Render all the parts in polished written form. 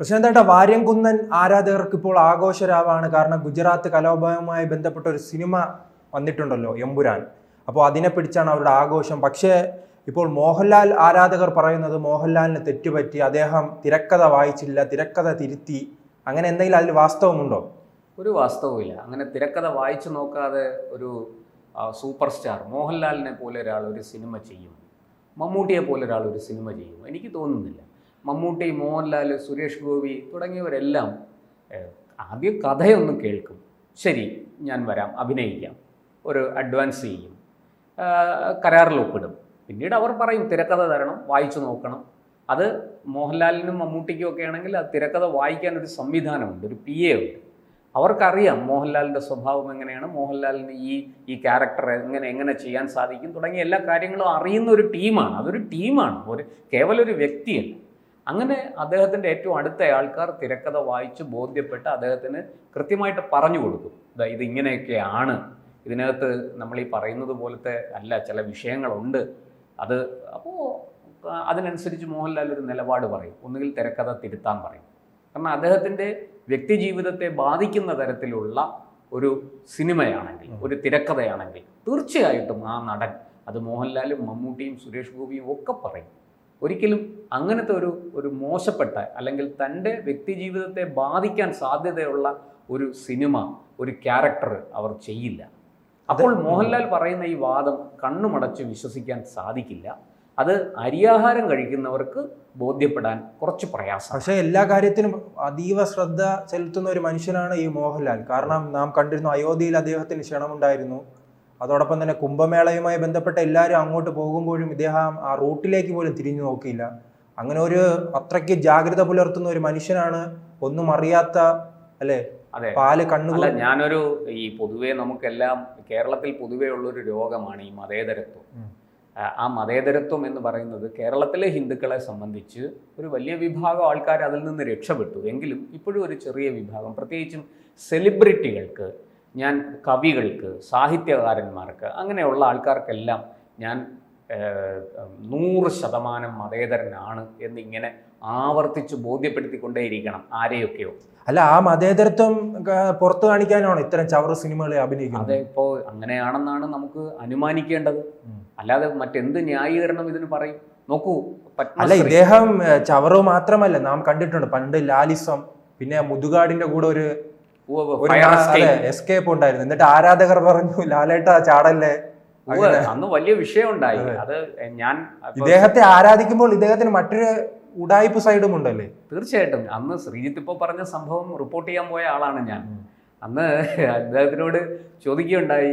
പ്രശാന്തേട്ടാ, വാര്യംകുന്നൻ ആരാധകർക്ക് ഇപ്പോൾ ആഘോഷരാവാണ്. കാരണം ഗുജറാത്ത് കലോത്സവവുമായി ബന്ധപ്പെട്ട ഒരു സിനിമ വന്നിട്ടുണ്ടല്ലോ, എമ്പുരാൻ. അപ്പോൾ അതിനെ പിടിച്ചാണ് അവരുടെ ആഘോഷം. പക്ഷേ ഇപ്പോൾ മോഹൻലാൽ ആരാധകർ പറയുന്നത് മോഹൻലാലിന് തെറ്റുപറ്റി, അദ്ദേഹം തിരക്കഥ വായിച്ചില്ല, തിരക്കഥ തിരുത്തി, അങ്ങനെ എന്തെങ്കിലും അതിൽ വാസ്തവമുണ്ടോ? ഒരു വാസ്തവമില്ല. അങ്ങനെ തിരക്കഥ വായിച്ചു നോക്കാതെ ഒരു സൂപ്പർ സ്റ്റാർ മോഹൻലാലിനെ പോലെ ഒരാൾ ഒരു സിനിമ ചെയ്യും, മമ്മൂട്ടിയെ പോലെ ഒരാൾ ഒരു സിനിമ ചെയ്യും, എനിക്ക് തോന്നുന്നില്ല. മമ്മൂട്ടി, മോഹൻലാൽ, സുരേഷ് ഗോപി തുടങ്ങിയവരെല്ലാം ആദ്യം കഥയൊന്ന് കേൾക്കും, ശരി ഞാൻ വരാം, അഭിനയിക്കാം, ഒരു അഡ്വാൻസ് ചെയ്യും, കരാറിൽ ഒപ്പിടും. പിന്നീട് അവർ പറയും തിരക്കഥ തരണം, വായിച്ചു നോക്കണം. അത് മോഹൻലാലിനും മമ്മൂട്ടിക്കും ഒക്കെ ആണെങ്കിൽ ആ തിരക്കഥ വായിക്കാൻ ഒരു സംവിധാനമുണ്ട്, ഒരു PA ഉണ്ട്. അവർക്കറിയാം മോഹൻലാലിൻ്റെ സ്വഭാവം എങ്ങനെയാണ്, മോഹൻലാലിന് ഈ ക്യാരക്ടർ എങ്ങനെ ചെയ്യാൻ സാധിക്കും തുടങ്ങിയ എല്ലാ കാര്യങ്ങളും അറിയുന്ന ഒരു ടീമാണ്. അതൊരു ടീമാണ്, കേവലം ഒരു വ്യക്തിയല്ല. അങ്ങനെ അദ്ദേഹത്തിൻ്റെ ഏറ്റവും അടുത്ത ആൾക്കാർ തിരക്കഥ വായിച്ച് ബോധ്യപ്പെട്ട് അദ്ദേഹത്തിന് കൃത്യമായിട്ട് പറഞ്ഞു കൊടുക്കും, ഇത് ഇങ്ങനെയൊക്കെയാണ്, ഇതിനകത്ത് നമ്മൾ ഈ പറയുന്നത് പോലത്തെ അല്ല, ചില വിഷയങ്ങളുണ്ട്. അപ്പോൾ അതിനനുസരിച്ച് മോഹൻലാൽ ഒരു നിലപാട് പറയും, ഒന്നുകിൽ തിരക്കഥ തിരുത്താൻ പറയും. കാരണം അദ്ദേഹത്തിൻ്റെ വ്യക്തി ജീവിതത്തെ ബാധിക്കുന്ന തരത്തിലുള്ള ഒരു സിനിമയാണെങ്കിൽ, ഒരു തിരക്കഥയാണെങ്കിൽ തീർച്ചയായിട്ടും ആ നടൻ, അത് മോഹൻലാലും മമ്മൂട്ടിയും സുരേഷ് ഗോപിയും ഒക്കെ പറയും. ഒരിക്കലും അങ്ങനത്തെ ഒരു മോശപ്പെട്ട അല്ലെങ്കിൽ തൻ്റെ വ്യക്തി ജീവിതത്തെ ബാധിക്കാൻ സാധ്യതയുള്ള ഒരു സിനിമ, ഒരു ക്യാരക്ടർ അവർ ചെയ്യില്ല. അപ്പോൾ മോഹൻലാൽ പറയുന്ന ഈ വാദം കണ്ണുമടച്ച് വിശ്വസിക്കാൻ സാധിക്കില്ല. അത് അരിയാഹാരം കഴിക്കുന്നവർക്ക് ബോധ്യപ്പെടാൻ കുറച്ച് പ്രയാസം. പക്ഷേ എല്ലാ കാര്യത്തിനും അതീവ ശ്രദ്ധ ചെലുത്തുന്ന ഒരു മനുഷ്യനാണ് ഈ മോഹൻലാൽ. കാരണം നാം കണ്ടിരുന്നു, അയോധ്യയിൽ അദ്ദേഹത്തിന് ക്ഷണമുണ്ടായിരുന്നു. അതോടൊപ്പം തന്നെ കുംഭമേളയുമായി ബന്ധപ്പെട്ട എല്ലാവരും അങ്ങോട്ട് പോകുമ്പോഴും ഇദ്ദേഹം ആ റൂട്ടിലേക്ക് പോലും തിരിഞ്ഞു നോക്കിയില്ല. അങ്ങനെ ഒരു അത്രയ്ക്ക് ജാഗ്രത പുലർത്തുന്ന ഒരു മനുഷ്യനാണ്. ഒന്നും അറിയാത്ത, അല്ലേ, അതെ, പാല് കണ്ണുകൾ. ഞാനൊരു പൊതുവെ നമുക്കെല്ലാം കേരളത്തിൽ പൊതുവേ ഉള്ളൊരു രോഗമാണ് ഈ മതേതരത്വം. ആ മതേതരത്വം എന്ന് പറയുന്നത് കേരളത്തിലെ ഹിന്ദുക്കളെ സംബന്ധിച്ച് ഒരു വലിയ വിഭാഗം ആൾക്കാർ അതിൽ നിന്ന് രക്ഷപ്പെട്ടു. എങ്കിലും ഇപ്പോഴും ഒരു ചെറിയ വിഭാഗം, പ്രത്യേകിച്ചും സെലിബ്രിറ്റികൾക്ക്, കവികൾക്ക്, സാഹിത്യകാരന്മാർക്ക്, അങ്ങനെയുള്ള ആൾക്കാർക്കെല്ലാം ഞാൻ 100% മതേതരനാണ് എന്നിങ്ങനെ ആവർത്തിച്ച് ബോധ്യപ്പെടുത്തിക്കൊണ്ടേയിരിക്കണം ആരെയൊക്കെയോ. അല്ല, ആ മതേതരത്വം പുറത്തു കാണിക്കാനാണോ ഇത്തരം ചവറ് സിനിമകളെ അഭിനയിക്കുന്നത്? അതെ, ഇപ്പോൾ അങ്ങനെയാണെന്നാണ് നമുക്ക് അനുമാനിക്കേണ്ടത്. അല്ലാതെ മറ്റെന്ത് ന്യായീകരണം ഇതിന് പറയും? നോക്കൂ, അല്ല, ഇദ്ദേഹം ചവറ് മാത്രമല്ല, നാം കണ്ടിട്ടുണ്ട് പണ്ട് ലാലിസം, പിന്നെ മുതുകാടിന്റെ കൂടെ ഒരു എസ്കേപ്പ് ഉണ്ടായിരുന്നു. എന്നിട്ട് ആരാധകർ പറഞ്ഞു, ലാലേട്ട ചാടല്ലേ, അന്ന് വലിയ വിഷയം ഉണ്ടായി. അത് ഞാൻ ഇദ്ദേഹത്തെ ആരാധിക്കുമ്പോൾ ഇദ്ദേഹത്തിന് മറ്റൊരു ഉഡായിപ്പ് സൈഡും ഉണ്ടല്ലേ? തീർച്ചയായിട്ടും. അന്ന് ശ്രീജിത്ത് ഇപ്പോൾ പറഞ്ഞ സംഭവം റിപ്പോർട്ട് ചെയ്യാൻ പോയ ആളാണ് ഞാൻ. അന്ന് അദ്ദേഹത്തിനോട് ചോദിക്കുകയുണ്ടായി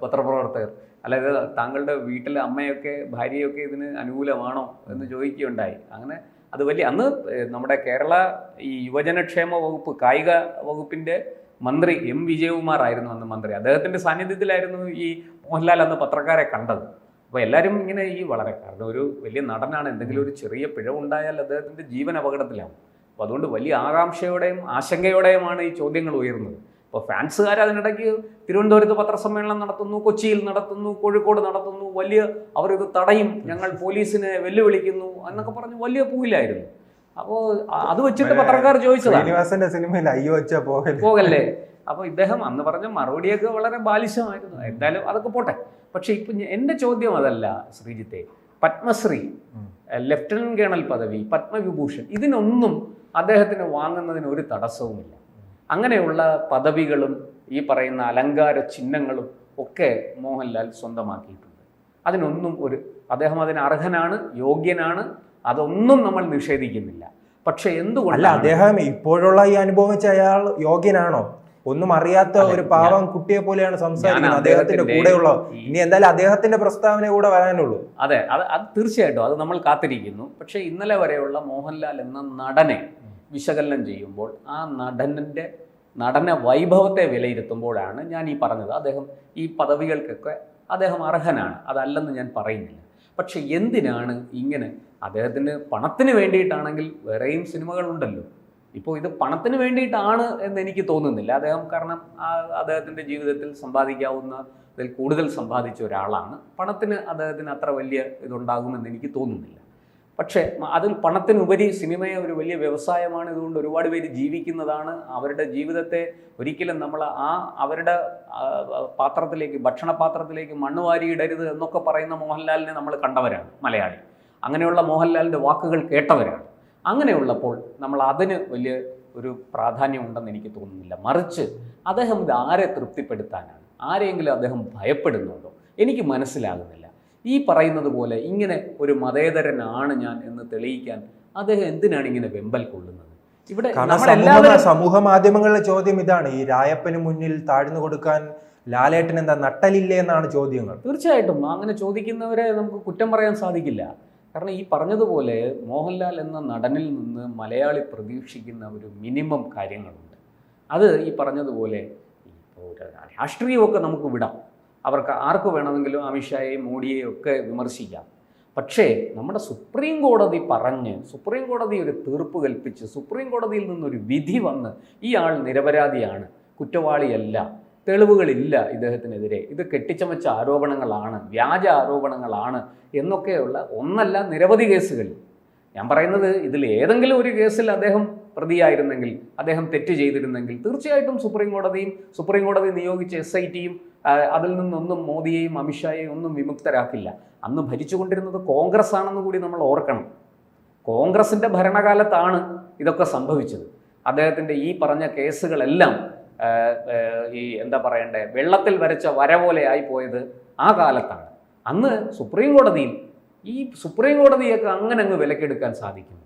പത്രപ്രവർത്തകർ, അല്ലാതെ താങ്കളുടെ വീട്ടിലെ അമ്മയൊക്കെ ഭാര്യയൊക്കെ ഇതിന് അനുകൂലമാണോ എന്ന് ചോദിക്കുകയുണ്ടായി. അങ്ങനെ അത് അന്ന് നമ്മുടെ കേരള യുവജനക്ഷേമ വകുപ്പ്, കായിക വകുപ്പിൻ്റെ മന്ത്രി വിജയകുമാർ ആയിരുന്നു അന്ന് മന്ത്രി. അദ്ദേഹത്തിൻ്റെ സാന്നിധ്യത്തിലായിരുന്നു ഈ മോഹൻലാൽ അന്ന് പത്രക്കാരെ കണ്ടത്. അപ്പോൾ എല്ലാവരും ഇങ്ങനെ കാരണം ഒരു വലിയ നടനാണ്, എന്തെങ്കിലും ഒരു ചെറിയ പിഴവുണ്ടായാൽ അദ്ദേഹത്തിൻ്റെ ജീവൻ അപകടത്തിലാവും. അപ്പോൾ അതുകൊണ്ട് വലിയ ആകാംക്ഷയോടെയും ആശങ്കയോടെയുമാണ് ഈ ചോദ്യങ്ങൾ ഉയർന്നത്. അപ്പോൾ ഫാൻസുകാർ അതിനിടയ്ക്ക് തിരുവനന്തപുരത്ത് പത്രസമ്മേളനം നടത്തുന്നു, കൊച്ചിയിൽ നടത്തുന്നു, കോഴിക്കോട് നടത്തുന്നു, അവരിത് തടയും, ഞങ്ങൾ പോലീസിനെ വെല്ലുവിളിക്കുന്നു എന്നൊക്കെ പറഞ്ഞ് വലിയ പൂവിലായിരുന്നു. അപ്പോൾ അത് വെച്ചിട്ട് പത്രക്കാർ ചോദിച്ചതാണ്, സിനിമയിൽ അയ്യോ വെച്ചാ പോകല്ലേ. അപ്പോൾ ഇദ്ദേഹം അന്ന് പറഞ്ഞ മറുപടിയൊക്കെ വളരെ ബാലിശമായിരുന്നു. എന്തായാലും അതൊക്കെ പോട്ടെ. പക്ഷെ ഇപ്പം എൻ്റെ ചോദ്യം അതല്ല ശ്രീജിത്തെ. പത്മശ്രീ, ലഫ്റ്റനന്റ് കേണൽ പദവി, പത്മവിഭൂഷൺ, ഇതിനൊന്നും അദ്ദേഹത്തിന് വാങ്ങുന്നതിന് ഒരു തടസ്സവുമില്ല. അങ്ങനെയുള്ള പദവികളും ഈ പറയുന്ന അലങ്കാര ചിഹ്നങ്ങളും ഒക്കെ മോഹൻലാൽ സ്വന്തമാക്കിയിട്ടുണ്ട്. അതിനൊന്നും അദ്ദേഹം അതിന് അർഹനാണ്, യോഗ്യനാണ്, അതൊന്നും നമ്മൾ നിഷേധിക്കുന്നില്ല. പക്ഷെ എന്തുകൊണ്ടല്ല അദ്ദേഹം ഇപ്പോഴുള്ള ഈ അനുഭവം വെച്ച് അയാൾ യോഗ്യനാണോ? ഒന്നും അറിയാത്ത ഒരു പാവം കുട്ടിയെ പോലെയാണ് സംസാരിക്കുന്നത് അദ്ദേഹത്തിന്റെ കൂടെയുള്ള. ഇനി എന്തായാലും അദ്ദേഹത്തിന്റെ പ്രസ്താവന കൂടെ വരാനുള്ളൂ. അതെ, അത് തീർച്ചയായിട്ടും അത് നമ്മൾ കാത്തിരിക്കുന്നു. പക്ഷെ ഇന്നലെ വരെയുള്ള മോഹൻലാൽ എന്ന നടനെ വിശകലനം ചെയ്യുമ്പോൾ ആ നടന വൈഭവത്തെ വിലയിരുത്തുമ്പോഴാണ് ഞാൻ ഈ പറഞ്ഞത്, അദ്ദേഹം ഈ പദവികൾക്കൊക്കെ അദ്ദേഹം അർഹനാണ്, അതല്ലെന്ന് ഞാൻ പറയുന്നില്ല. പക്ഷെ എന്തിനാണ് ഇങ്ങനെ? അദ്ദേഹത്തിന് പണത്തിന് വേണ്ടിയിട്ടാണെങ്കിൽ വേറെയും സിനിമകളുണ്ടല്ലോ. ഇപ്പോൾ ഇത് പണത്തിന് വേണ്ടിയിട്ടാണ് എന്ന് എനിക്ക് തോന്നുന്നില്ല. കാരണം അദ്ദേഹത്തിൻ്റെ ജീവിതത്തിൽ സമ്പാദിക്കാവുന്നതിൽ കൂടുതൽ സമ്പാദിച്ച ഒരാളാണ്. പണത്തിന് അദ്ദേഹത്തിന് അത്ര വലിയ ഇതുണ്ടാകുമെന്ന് എനിക്ക് തോന്നുന്നില്ല. പക്ഷേ അതിൽ പണത്തിനുപരി സിനിമയെ ഒരു വലിയ വ്യവസായമാണ്, ഇതുകൊണ്ട് ഒരുപാട് പേര് ജീവിക്കുന്നതാണ്. അവരുടെ ജീവിതത്തെ ഒരിക്കലും നമ്മൾ അവരുടെ പാത്രത്തിലേക്ക്, ഭക്ഷണപാത്രത്തിലേക്ക് മണ്ണ് വാരിയിടരുത് എന്നൊക്കെ പറയുന്ന മോഹൻലാലിനെ നമ്മൾ കണ്ടവരാണ് മലയാളി. അങ്ങനെയുള്ള മോഹൻലാലിൻ്റെ വാക്കുകൾ കേട്ടവരാണ്. അങ്ങനെയുള്ളപ്പോൾ നമ്മൾ അതിന് വലിയ ഒരു പ്രാധാന്യമുണ്ടെന്ന് എനിക്ക് തോന്നുന്നില്ല. മറിച്ച് അദ്ദേഹം ഇത് ആരെ തൃപ്തിപ്പെടുത്താനാണ്? ആരെങ്കിലും അദ്ദേഹം ഭയപ്പെടുന്നുണ്ടോ? എനിക്ക് മനസ്സിലാകുന്നില്ല. ഈ പറയുന്നത് പോലെ ഇങ്ങനെ ഒരു മതേതരനാണ് ഞാൻ എന്ന് തെളിയിക്കാൻ അദ്ദേഹം എന്തിനാണ് ഇങ്ങനെ വെമ്പൽ കൊള്ളുന്നത്? ഇവിടെ സമൂഹ മാധ്യമങ്ങളിലെ ചോദ്യം ഇതാണ്, ഈ രായപ്പന് മുന്നിൽ താഴ്ന്നു കൊടുക്കാൻ ലാലേട്ടൻ എന്താ നട്ടലില്ലേ എന്നാണ് ചോദ്യങ്ങൾ. തീർച്ചയായിട്ടും അങ്ങനെ ചോദിക്കുന്നവരെ നമുക്ക് കുറ്റം പറയാൻ സാധിക്കില്ല. കാരണം ഈ പറഞ്ഞതുപോലെ മോഹൻലാൽ എന്ന നടനിൽ നിന്ന് മലയാളി പ്രതീക്ഷിക്കുന്ന ഒരു മിനിമം കാര്യങ്ങളുണ്ട്. അത് ഈ പറഞ്ഞതുപോലെ ഇപ്പോൾ രാഷ്ട്രീയമൊക്കെ നമുക്ക് വിടാം, അവർക്ക് ആർക്ക് വേണമെങ്കിലും അമിത്ഷായെയും മോഡിയെയും ഒക്കെ വിമർശിക്കാം. പക്ഷേ നമ്മുടെ സുപ്രീം കോടതി പറഞ്ഞ്, സുപ്രീം കോടതി ഒരു തീർപ്പ് കൽപ്പിച്ച്, സുപ്രീം കോടതിയിൽ നിന്നൊരു വിധി വന്ന് ഇയാൾ നിരപരാധിയാണ്, കുറ്റവാളിയല്ല, തെളിവുകളില്ല ഇദ്ദേഹത്തിനെതിരെ, ഇത് കെട്ടിച്ചമച്ച ആരോപണങ്ങളാണ്, വ്യാജ ആരോപണങ്ങളാണ് എന്നൊക്കെയുള്ള ഒന്നല്ല നിരവധി കേസുകൾ. ഞാൻ പറയുന്നത് ഇതിൽ ഏതെങ്കിലും ഒരു കേസിൽ അദ്ദേഹം പ്രതിയായിരുന്നെങ്കിൽ, അദ്ദേഹം തെറ്റ് ചെയ്തിരുന്നെങ്കിൽ തീർച്ചയായിട്ടും സുപ്രീം കോടതി നിയോഗിച്ച SITയും അതിൽ നിന്നൊന്നും മോദിയെയും അമിത്ഷായെയും ഒന്നും വിമുക്തരാക്കില്ല. അന്ന് ഭരിച്ചുകൊണ്ടിരുന്നത് കോൺഗ്രസ് ആണെന്ന് കൂടി നമ്മൾ ഓർക്കണം. കോൺഗ്രസിൻ്റെ ഭരണകാലത്താണ് ഇതൊക്കെ സംഭവിച്ചത്. അദ്ദേഹത്തിൻ്റെ ഈ പറഞ്ഞ കേസുകളെല്ലാം ഈ എന്താ പറയണ്ടേ, വെള്ളത്തിൽ വരച്ച വര പോലെ ആയിപ്പോയത് ആ കാലത്താണ്. അന്ന് സുപ്രീം കോടതിയൊക്കെ അങ്ങനെ അങ്ങ് വിലക്കെടുക്കാൻ സാധിക്കുന്നു?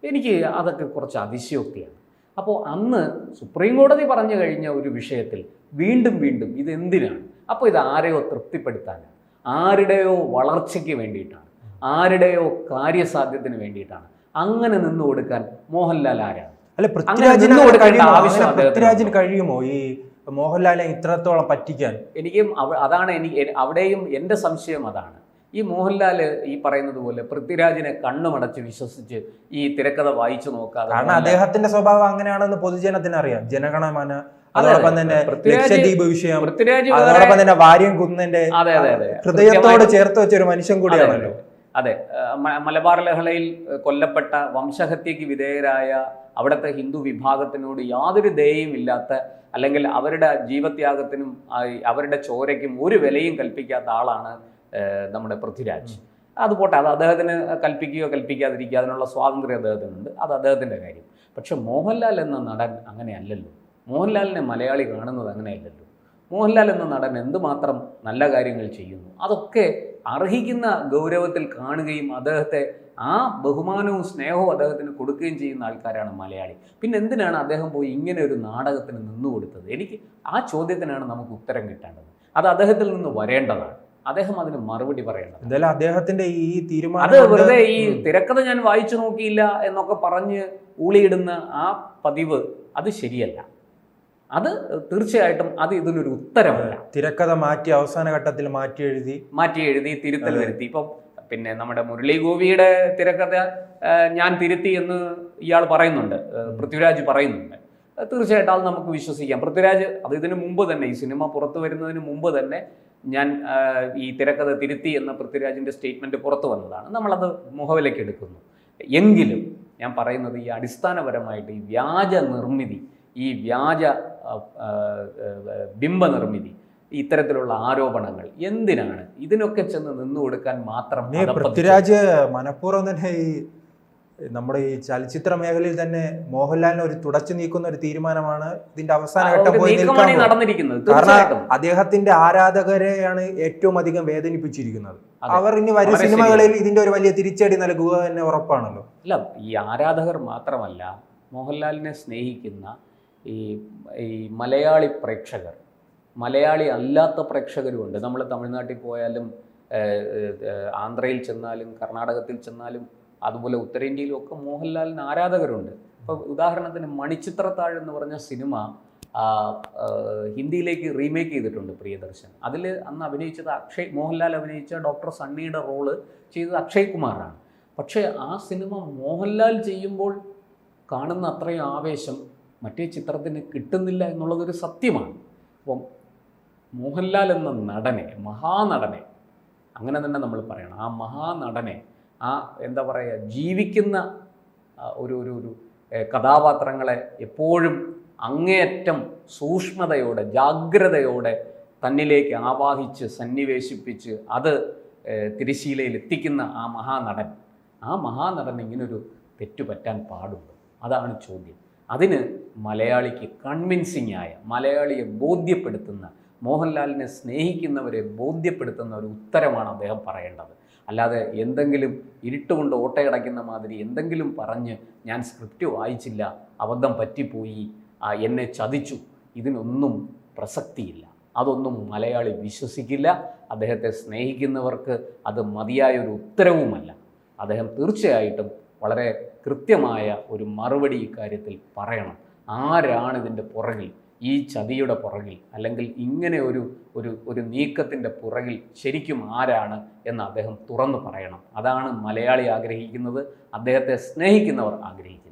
എനിക്ക് അതൊക്കെ കുറച്ച് അതിശയോക്തിയാണ്. അപ്പോൾ അന്ന് സുപ്രീം കോടതി പറഞ്ഞു കഴിഞ്ഞ ഒരു വിഷയത്തിൽ വീണ്ടും ഇതെന്തിനാണ്? അപ്പോൾ ഇത് ആരെയോ തൃപ്തിപ്പെടുത്താനാണ്, ആരുടെയോ വളർച്ചയ്ക്ക് വേണ്ടിയിട്ടാണ്, ആരുടെയോ കാര്യസാധ്യത്തിന് വേണ്ടിയിട്ടാണ്. അങ്ങനെ നിന്നു കൊടുക്കാൻ മോഹൻലാൽ ആരാണ്? അല്ല, പൃഥ്വിരാജിന് കഴിയുമോ ഈ മോഹൻലാലിനെ ഇത്രത്തോളം പറ്റിക്കാൻ? അവിടെയും എൻ്റെ സംശയം അതാണ്. ഈ മോഹൻലാൽ ഈ പറയുന്നത് പോലെ പൃഥ്വിരാജിനെ കണ്ണുമടച്ച് വിശ്വസിച്ച് ഈ തിരക്കഥ വായിച്ചു നോക്കാതെ, കാരണം അദ്ദേഹത്തിന്റെ സ്വഭാവം അങ്ങനെയാണെന്ന് പൊതുജനത്തിന് അറിയാം. ജനഗണമന, അതോടൊപ്പം തന്നെ ലക്ഷദ്വീപ് വിഷയം, അതോടൊപ്പം തന്നെ വാര്യം കുന്നന്റെ ഹൃദയത്തോട് ചേർത്ത് വെച്ച ഒരു മനുഷ്യൻ കൂടിയാണല്ലോ. അതെ, മലബാർ ലഹളയിൽ കൊല്ലപ്പെട്ട, വംശഹത്യക്ക് വിധേയരായ അവിടുത്തെ ഹിന്ദു വിഭാഗത്തിനോട് യാതൊരു ദയയും ഇല്ലാത്ത, അല്ലെങ്കിൽ അവരുടെ ജീവത്യാഗത്തിനും അവരുടെ ചോരയ്ക്കും ഒരു വിലയും കൽപ്പിക്കാത്ത ആളാണ് നമ്മുടെ പൃഥ്വിരാജ്. അതുപോട്ടെ, അത് അദ്ദേഹത്തിന് കൽപ്പിക്കുകയോ കൽപ്പിക്കാതിരിക്കുക, അതിനുള്ള സ്വാതന്ത്ര്യം അദ്ദേഹത്തിനുണ്ട്, അത് അദ്ദേഹത്തിൻ്റെ കാര്യം. പക്ഷെ മോഹൻലാൽ എന്ന നടൻ അങ്ങനെയല്ലല്ലോ. മോഹൻലാലിനെ മലയാളി കാണുന്നത് അങ്ങനെയല്ലല്ലോ. മോഹൻലാൽ എന്ന നടൻ എന്തുമാത്രം നല്ല കാര്യങ്ങൾ ചെയ്യുന്നു, അതൊക്കെ അർഹിക്കുന്ന ഗൗരവത്തിൽ കാണുകയും അദ്ദേഹത്തെ ആ ബഹുമാനവും സ്നേഹവും അദ്ദേഹത്തിന് കൊടുക്കുകയും ചെയ്യുന്ന ആൾക്കാരാണ് മലയാളി. പിന്നെ എന്തിനാണ് അദ്ദേഹം പോയി ഇങ്ങനെ ഒരു നാടകത്തിന് നിന്നുകൊടുത്തത്? എനിക്ക് ആ ചോദ്യത്തിനാണ് നമുക്ക് ഉത്തരം കിട്ടേണ്ടത്. അത് അദ്ദേഹത്തിൽ നിന്ന് വരേണ്ടതാണ്. അദ്ദേഹം അതിന് മറുപടി പറയേണ്ടത്. എന്തായാലും അദ്ദേഹത്തിന്റെ ഈ തീരുമാനം, അത് വെറുതെ ഈ തിരക്കഥ ഞാൻ വായിച്ചു നോക്കിയില്ല എന്നൊക്കെ പറഞ്ഞ് ഊളിയിടുന്ന ആ പതിവ് അത് ശരിയല്ല. അത് തീർച്ചയായിട്ടും അത് ഇതിനൊരു ഉത്തരവല്ല. തിരക്കഥ മാറ്റി അവസാന ഘട്ടത്തിൽ മാറ്റി എഴുതി തിരുത്തൽ വരുത്തി. ഇപ്പം പിന്നെ നമ്മുടെ മുരളി ഗോപിയുടെ തിരക്കഥ ഞാൻ തിരുത്തി എന്ന് ഇയാൾ പറയുന്നുണ്ട്, പൃഥ്വിരാജ് പറയുന്നുണ്ട്. തീർച്ചയായിട്ടും അത് നമുക്ക് വിശ്വസിക്കാം. പൃഥ്വിരാജ് അത് ഇതിനു മുമ്പ് തന്നെ, ഈ സിനിമ പുറത്തു വരുന്നതിന് മുമ്പ് തന്നെ ഞാൻ ഈ തിരക്കഥ തിരുത്തി എന്ന പൃഥ്വിരാജിൻ്റെ സ്റ്റേറ്റ്മെൻറ്റ് പുറത്തു വന്നതാണ്. നമ്മളത് മുഖവിലേക്ക് എടുക്കുന്നു. എങ്കിലും ഞാൻ പറയുന്നത് ഈ അടിസ്ഥാനപരമായിട്ട് ഈ വ്യാജ നിർമ്മിതി, ഈ വ്യാജ ബിംബനിർമ്മിതി, ഇത്തരത്തിലുള്ള ആരോപണങ്ങൾ എന്തിനാണ്? ഇതിനൊക്കെ ചെന്ന് നിന്നു കൊടുക്കാൻ മാത്രം പൃഥ്വിരാജ് മനഃപൂർവ്വം തന്നെ ഈ നമ്മുടെ ഈ ചലച്ചിത്ര മേഖലയിൽ തന്നെ മോഹൻലാലിനെ ഒരു തുടച്ചു നീക്കുന്ന ഒരു തീരുമാനമാണ് ഇതിന്റെ അവസാന ഘട്ടം പോയി നടന്നിരിക്കുന്നത്. കാരണം അദ്ദേഹത്തിന്റെ ആരാധകരെയാണ് ഏറ്റവും അധികം വേദനിപ്പിച്ചിരിക്കുന്നത്. അവർ ഇനി വരും സിനിമകളിൽ ഇതിന്റെ ഒരു വലിയ തിരിച്ചടി നൽകുക തന്നെ ഉറപ്പാണല്ലോ. അല്ല, ഈ ആരാധകർ മാത്രമല്ല, മോഹൻലാലിനെ സ്നേഹിക്കുന്ന ഈ മലയാളി പ്രേക്ഷകർ, മലയാളി അല്ലാത്ത പ്രേക്ഷകരുമുണ്ട്. നമ്മൾ തമിഴ്നാട്ടിൽ പോയാലും, ആന്ധ്രയിൽ ചെന്നാലും, കർണാടകത്തിൽ ചെന്നാലും, അതുപോലെ ഉത്തരേന്ത്യയിലും ഒക്കെ മോഹൻലാലിന് ആരാധകരുണ്ട്. ഇപ്പോൾ ഉദാഹരണത്തിന് മണിച്ചിത്രത്താഴ് എന്ന് പറഞ്ഞ സിനിമ ഹിന്ദിയിലേക്ക് റീമേക്ക് ചെയ്തിട്ടുണ്ട് പ്രിയദർശൻ. അതിൽ അന്ന് അഭിനയിച്ചത് മോഹൻലാൽ അഭിനയിച്ച ഡോക്ടർ സണ്ണിയുടെ റോള് ചെയ്തത് അക്ഷയ് കുമാറാണ്. പക്ഷേ ആ സിനിമ മോഹൻലാൽ ചെയ്യുമ്പോൾ കാണുന്ന അത്രയും ആവേശം മറ്റേ ചിത്രത്തിന് കിട്ടുന്നില്ല എന്നുള്ളതൊരു സത്യമാണ്. അപ്പം മോഹൻലാൽ എന്ന നടനെ, മഹാനടനെ, അങ്ങനെ തന്നെ നമ്മൾ പറയണം, ആ മഹാനടനെ ആ എന്താ പറയുക, ജീവിക്കുന്ന ഒരു ഒരു ഒരു കഥാപാത്രങ്ങളെ എപ്പോഴും അങ്ങേയറ്റം സൂക്ഷ്മതയോടെ ജാഗ്രതയോടെ തന്നിലേക്ക് ആവാഹിച്ച് സന്നിവേശിപ്പിച്ച് അത് തിരശ്ശീലയിൽ എത്തിക്കുന്ന ആ മഹാനടൻ ഇങ്ങനൊരു തെറ്റു പറ്റാൻ പാടുണ്ട്? അതാണ് ചോദ്യം. അതിന് മലയാളിക്ക് കൺവിൻസിംഗ് ആയ, മലയാളിയെ ബോധ്യപ്പെടുത്തുന്ന, മോഹൻലാലിനെ സ്നേഹിക്കുന്നവരെ ബോധ്യപ്പെടുത്തുന്ന ഒരു ഉത്തരമാണ് അദ്ദേഹം പറയേണ്ടത്. അല്ലാതെ എന്തെങ്കിലും ഇരുട്ടുകൊണ്ട് ഓട്ടയടയ്ക്കുന്ന മാതിരി എന്തെങ്കിലും പറഞ്ഞ് ഞാൻ സ്ക്രിപ്റ്റ് വായിച്ചില്ല, അബദ്ധം പറ്റിപ്പോയി, എന്നെ ചതിച്ചു, ഇതിനൊന്നും പ്രസക്തിയില്ല. അതൊന്നും മലയാളി വിശ്വസിക്കില്ല. അദ്ദേഹത്തെ സ്നേഹിക്കുന്നവർക്ക് അത് മതിയായൊരു ഉത്തരവുമല്ല. അദ്ദേഹം തീർച്ചയായിട്ടും വളരെ കൃത്യമായ ഒരു മറുപടി ഇക്കാര്യത്തിൽ പറയണം. ആരാണ് ഇതിൻ്റെ പുറകിൽ, ഈ ചതിയുടെ പുറകിൽ, അല്ലെങ്കിൽ ഇങ്ങനെ ഒരു നീക്കത്തിൻ്റെ പുറകിൽ ശരിക്കും ആരാണ് എന്ന് അദ്ദേഹം തുറന്നു പറയണം. അതാണ് മലയാളി ആഗ്രഹിക്കുന്നത്, അദ്ദേഹത്തെ സ്നേഹിക്കുന്നവർ ആഗ്രഹിക്കുന്നത്.